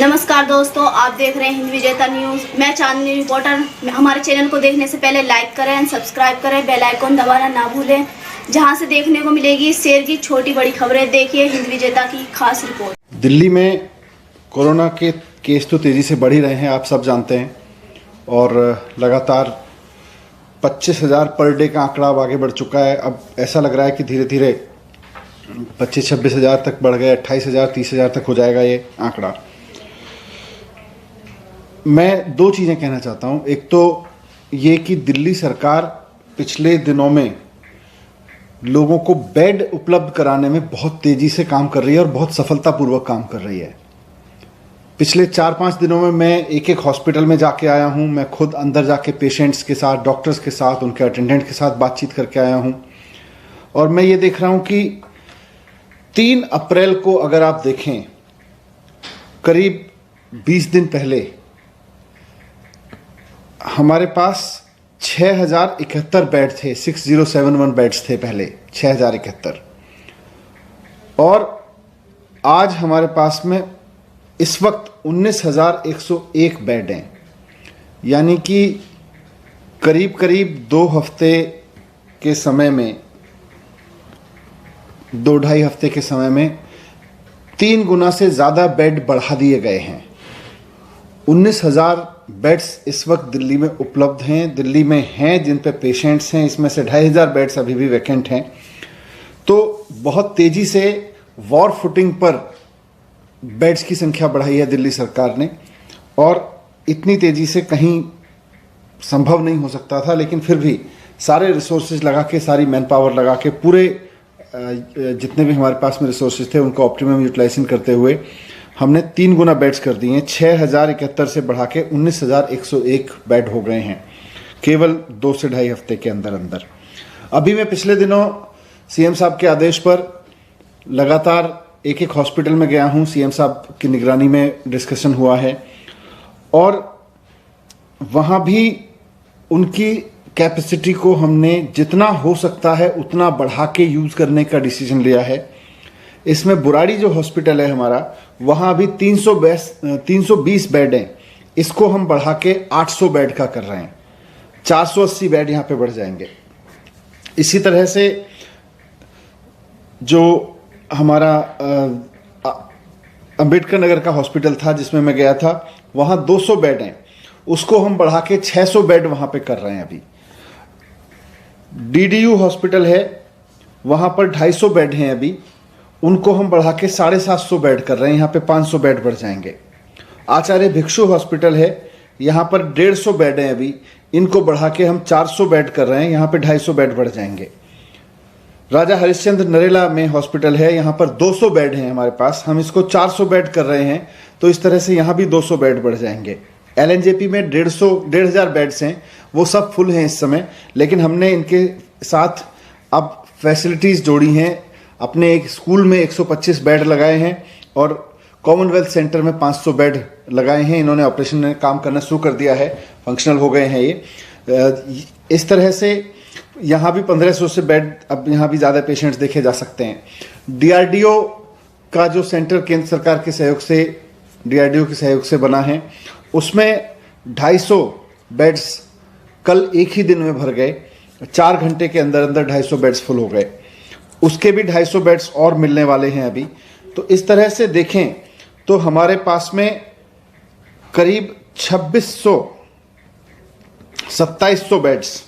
नमस्कार दोस्तों, आप देख रहे हैं हिंद विजेता न्यूज़। मैं चांदनी रिपोर्टर। हमारे चैनल को देखने से पहले लाइक करें एंड सब्सक्राइब करें, बेल आइकन दबाना ना भूलें, जहां से देखने को मिलेगी शहर की छोटी बड़ी खबरें। देखिए हिंद विजेता की खास रिपोर्ट। दिल्ली में कोरोना के केस तो तेज़ी से बढ़ ही रहे हैं, आप सब जानते हैं, और लगातार 25,000 पर डे का आंकड़ा अब आगे बढ़ चुका है। अब ऐसा लग रहा है कि धीरे धीरे 25-26,000 तक बढ़ गए, 28,000 30,000 तक हो जाएगा ये आंकड़ा। मैं दो चीज़ें कहना चाहता हूँ। एक तो ये कि दिल्ली सरकार पिछले दिनों में लोगों को बेड उपलब्ध कराने में बहुत तेज़ी से काम कर रही है और बहुत सफलतापूर्वक काम कर रही है। पिछले 4-5 दिनों में मैं एक एक हॉस्पिटल में जाके आया हूँ। मैं खुद अंदर जाके पेशेंट्स के साथ, डॉक्टर्स के साथ, उनके अटेंडेंट के साथ बातचीत करके आया हूँ, और मैं ये देख रहा हूँ कि 3 अप्रैल को अगर आप देखें, करीब 20 दिन पहले हमारे पास 6,071 बेड थे। 6071 बेड्स थे पहले, 6,071, और आज हमारे पास में इस वक्त 19,101 बेड हैं। यानी कि करीब करीब 2 हफ्ते के समय में, 2-2.5 हफ्ते के समय में 3 गुना से ज़्यादा बेड बढ़ा दिए गए हैं। 19,000 बेड्स इस वक्त दिल्ली में उपलब्ध हैं, दिल्ली में हैं, जिन पे पेशेंट्स हैं। इसमें से 2,500 बेड्स अभी भी वैकेंट हैं। तो बहुत तेज़ी से वॉर फुटिंग पर बेड्स की संख्या बढ़ाई है दिल्ली सरकार ने, और इतनी तेज़ी से कहीं संभव नहीं हो सकता था। लेकिन फिर भी सारे रिसोर्सेज लगा के, सारी मैन पावर लगा के, पूरे जितने भी हमारे पास में रिसोर्सेज थे उनको ऑप्टिमम यूटिलाइजेशन करते हुए हमने 3 गुना बेड्स कर दिए हैं। 6,071 से बढ़ा के 19,101 बेड हो गए हैं केवल 2 से 2.5 हफ्ते के अंदर अंदर। अभी मैं पिछले दिनों सीएम साहब के आदेश पर लगातार एक एक हॉस्पिटल में गया हूं। सीएम साहब की निगरानी में डिस्कशन हुआ है, और वहां भी उनकी कैपेसिटी को हमने जितना हो सकता है उतना बढ़ा के यूज़ करने का डिसीजन लिया है। इसमें बुराड़ी जो हॉस्पिटल है हमारा, वहाँ अभी 320 बेड हैं। इसको हम बढ़ा के 800 बेड का कर रहे हैं। 480 बेड यहाँ पे बढ़ जाएंगे। इसी तरह से जो हमारा अंबेडकर नगर का हॉस्पिटल था जिसमें मैं गया था, वहाँ 200 बेड हैं, उसको हम बढ़ा के 600 बेड वहाँ पे कर रहे हैं अभी। डीडीयू हॉस्पिटल है, वहाँ पर 250 बेड हैं अभी, उनको हम बढ़ा के 750 बेड कर रहे हैं, यहाँ पे 500 बेड बढ़ जाएंगे। आचार्य भिक्षु हॉस्पिटल है, यहाँ पर 150 बेड हैं अभी, इनको बढ़ा के हम 400 बेड कर रहे हैं, यहाँ पे 250 बेड बढ़ जाएंगे। राजा हरिश्चंद्र नरेला में हॉस्पिटल है, यहाँ पर 200 बेड हैं हमारे पास, हम इसको 400 बेड कर रहे हैं, तो इस तरह से यहाँ भी 200 बेड बढ़ जाएंगे। एलएनजेपी में 1,500 बेड्स हैं, वो सब फुल हैं इस समय, लेकिन हमने इनके साथ अब फैसिलिटीज़ जोड़ी हैं। अपने एक स्कूल में 125 बेड लगाए हैं, और कॉमनवेल्थ सेंटर में 500 बेड लगाए हैं। इन्होंने ऑपरेशन में काम करना शुरू कर दिया है, फंक्शनल हो गए हैं ये। इस तरह से यहाँ भी 1,500 से बेड, अब यहाँ भी ज़्यादा पेशेंट्स देखे जा सकते हैं। डीआरडीओ का जो सेंटर केंद्र सरकार के सहयोग से, डीआरडीओ के सहयोग से बना है, उसमें 250 बेड्स कल एक ही दिन में भर गए। 4 घंटे के अंदर अंदर 250 बेड्स फुल हो गए। उसके भी 250 बेड्स और मिलने वाले हैं अभी। तो इस तरह से देखें तो हमारे पास में करीब 2700 बेड्स,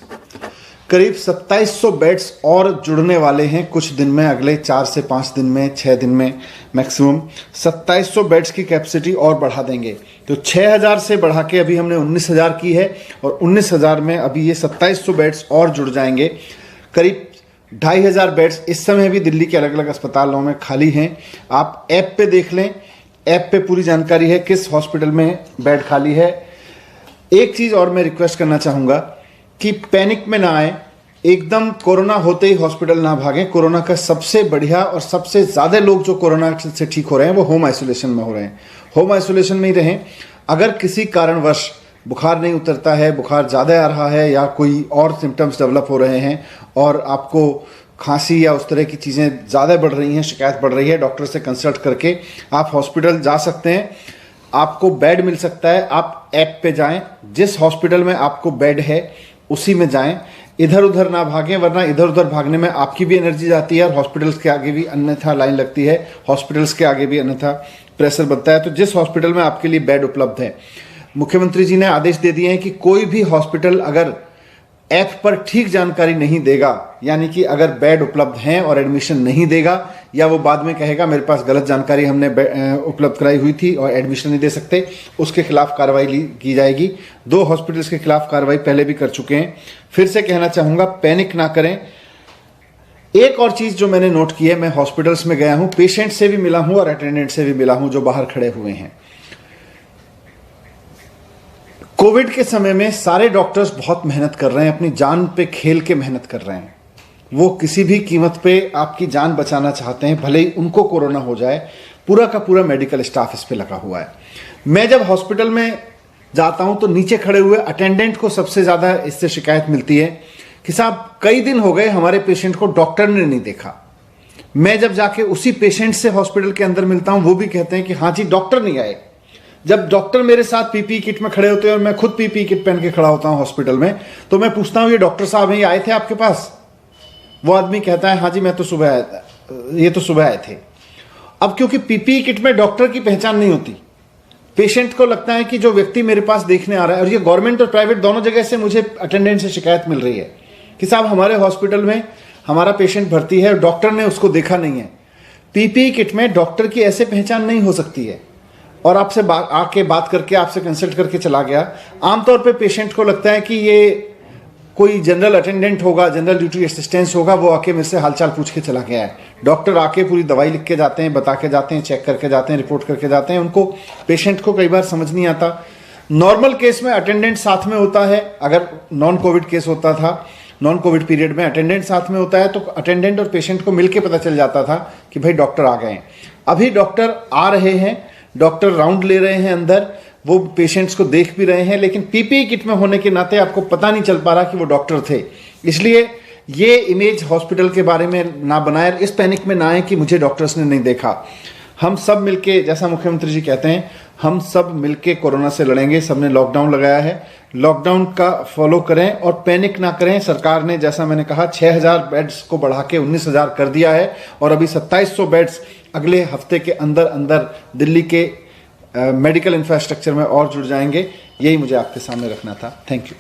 करीब 2700 बेड्स और जुड़ने वाले हैं कुछ दिन में, अगले 4 से 5 दिन में, 6 दिन में मैक्सिमम 2700 बेड्स की कैपेसिटी और बढ़ा देंगे। तो 6,000 से बढ़ा के अभी हमने 19,000 की है, और 19,000 में अभी ये 2700 बेड्स और जुड़ जाएंगे। करीब 2,500 बेड्स इस समय भी दिल्ली के अलग अलग अस्पतालों में खाली हैं। आप ऐप पे देख लें, ऐप पे पूरी जानकारी है किस हॉस्पिटल में बेड खाली है। एक चीज़ और मैं रिक्वेस्ट करना चाहूँगा कि पैनिक में ना आए, एकदम कोरोना होते ही हॉस्पिटल ना भागें। कोरोना का सबसे बढ़िया और सबसे ज़्यादा लोग जो कोरोना से ठीक हो रहे हैं वो होम आइसोलेशन में हो रहे हैं। होम आइसोलेशन में ही रहें। अगर किसी कारणवश बुखार नहीं उतरता है, बुखार ज़्यादा आ रहा है, या कोई और सिम्टम्स डेवलप हो रहे हैं, और आपको खांसी या उस तरह की चीज़ें ज़्यादा बढ़ रही हैं, शिकायत बढ़ रही है, डॉक्टर से कंसल्ट करके आप हॉस्पिटल जा सकते हैं। आपको बेड मिल सकता है, आप ऐप पे जाएं, जिस हॉस्पिटल में आपको बेड है उसी में जाएं, इधर उधर ना भागें, वरना इधर उधर भागने में आपकी भी एनर्जी जाती है और हॉस्पिटल्स के आगे भी अन्यथा लाइन लगती है, हॉस्पिटल्स के आगे भी अन्यथा प्रेशर बनता है। तो जिस हॉस्पिटल में आपके लिए बेड उपलब्ध है, मुख्यमंत्री जी ने आदेश दे दिए हैं कि कोई भी हॉस्पिटल अगर ऐप पर ठीक जानकारी नहीं देगा, यानी कि अगर बेड उपलब्ध हैं और एडमिशन नहीं देगा, या वो बाद में कहेगा मेरे पास गलत जानकारी हमने उपलब्ध कराई हुई थी और एडमिशन नहीं दे सकते, उसके खिलाफ कार्रवाई की जाएगी। 2 हॉस्पिटल्स के खिलाफ कार्रवाई पहले भी कर चुके हैं। फिर से कहना चाहूंगा, पैनिक ना करें। एक और चीज जो मैंने नोट की है, मैं हॉस्पिटल्स में गया हूं, पेशेंट से भी मिला हूं और अटेंडेंट से भी मिला हूं जो बाहर खड़े हुए हैं। कोविड के समय में सारे डॉक्टर्स बहुत मेहनत कर रहे हैं, अपनी जान पे खेल के मेहनत कर रहे हैं। वो किसी भी कीमत पे आपकी जान बचाना चाहते हैं, भले ही उनको कोरोना हो जाए। पूरा का पूरा मेडिकल स्टाफ इस पे लगा हुआ है। मैं जब हॉस्पिटल में जाता हूं तो नीचे खड़े हुए अटेंडेंट को सबसे ज्यादा इससे शिकायत मिलती है कि साहब कई दिन हो गए हमारे पेशेंट को डॉक्टर ने नहीं देखा। मैं जब जाके उसी पेशेंट से हॉस्पिटल के अंदर मिलता हूं, वो भी कहते हैं कि हाँ जी डॉक्टर नहीं आए। जब डॉक्टर मेरे साथ पीपीई किट में खड़े होते हैं और मैं खुद पीपीई किट पहन के खड़ा होता हूं हॉस्पिटल में, तो मैं पूछता हूं ये डॉक्टर साहब हैं, ये आए थे आपके पास? वो आदमी कहता है हाँ जी मैं तो सुबह आया था, ये तो सुबह आए थे। अब क्योंकि पीपीई किट में डॉक्टर की पहचान नहीं होती, पेशेंट को लगता है कि जो व्यक्ति मेरे पास देखने आ रहा है, और ये गवर्नमेंट और प्राइवेट दोनों जगह से मुझे अटेंडेंट से शिकायत मिल रही है कि साहब हमारे हॉस्पिटल में हमारा पेशेंट भर्ती है, डॉक्टर ने उसको देखा नहीं है। पीपीई किट में डॉक्टर की ऐसे पहचान नहीं हो सकती है, और आपसे आके बात करके आपसे कंसल्ट करके चला गया। आमतौर पे पेशेंट को लगता है कि ये कोई जनरल अटेंडेंट होगा, जनरल ड्यूटी असिस्टेंस होगा, वो आके मेरे से हालचाल पूछ के चला गया है। डॉक्टर आके पूरी दवाई लिख के जाते हैं, बता के जाते हैं, चेक करके जाते हैं, रिपोर्ट करके जाते हैं। उनको पेशेंट को कई बार समझ नहीं आता। नॉर्मल केस में अटेंडेंट साथ में होता है, अगर नॉन कोविड केस होता था, नॉन कोविड पीरियड में अटेंडेंट साथ में होता है, तो अटेंडेंट और पेशेंट को मिलके पता चल जाता था कि भाई डॉक्टर आ गए हैं। अभी डॉक्टर आ रहे हैं, डॉक्टर राउंड ले रहे हैं अंदर, वो पेशेंट्स को देख भी रहे हैं, लेकिन पीपीई किट में होने के नाते आपको पता नहीं चल पा रहा कि वो डॉक्टर थे। इसलिए ये इमेज हॉस्पिटल के बारे में ना बनाए, इस पैनिक में ना आए कि मुझे डॉक्टर्स ने नहीं देखा। हम सब मिलके, जैसा मुख्यमंत्री जी कहते हैं, हम सब मिलके कोरोना से लड़ेंगे। सबने लॉकडाउन लगाया है, लॉकडाउन का फॉलो करें और पैनिक ना करें। सरकार ने, जैसा मैंने कहा, 6000 बेड्स को बढ़ा के 19000 कर दिया है, और अभी 2700 बेड्स अगले हफ्ते के अंदर अंदर दिल्ली के मेडिकल इंफ्रास्ट्रक्चर में और जुड़ जाएंगे। यही मुझे आपके सामने रखना था। Thank you.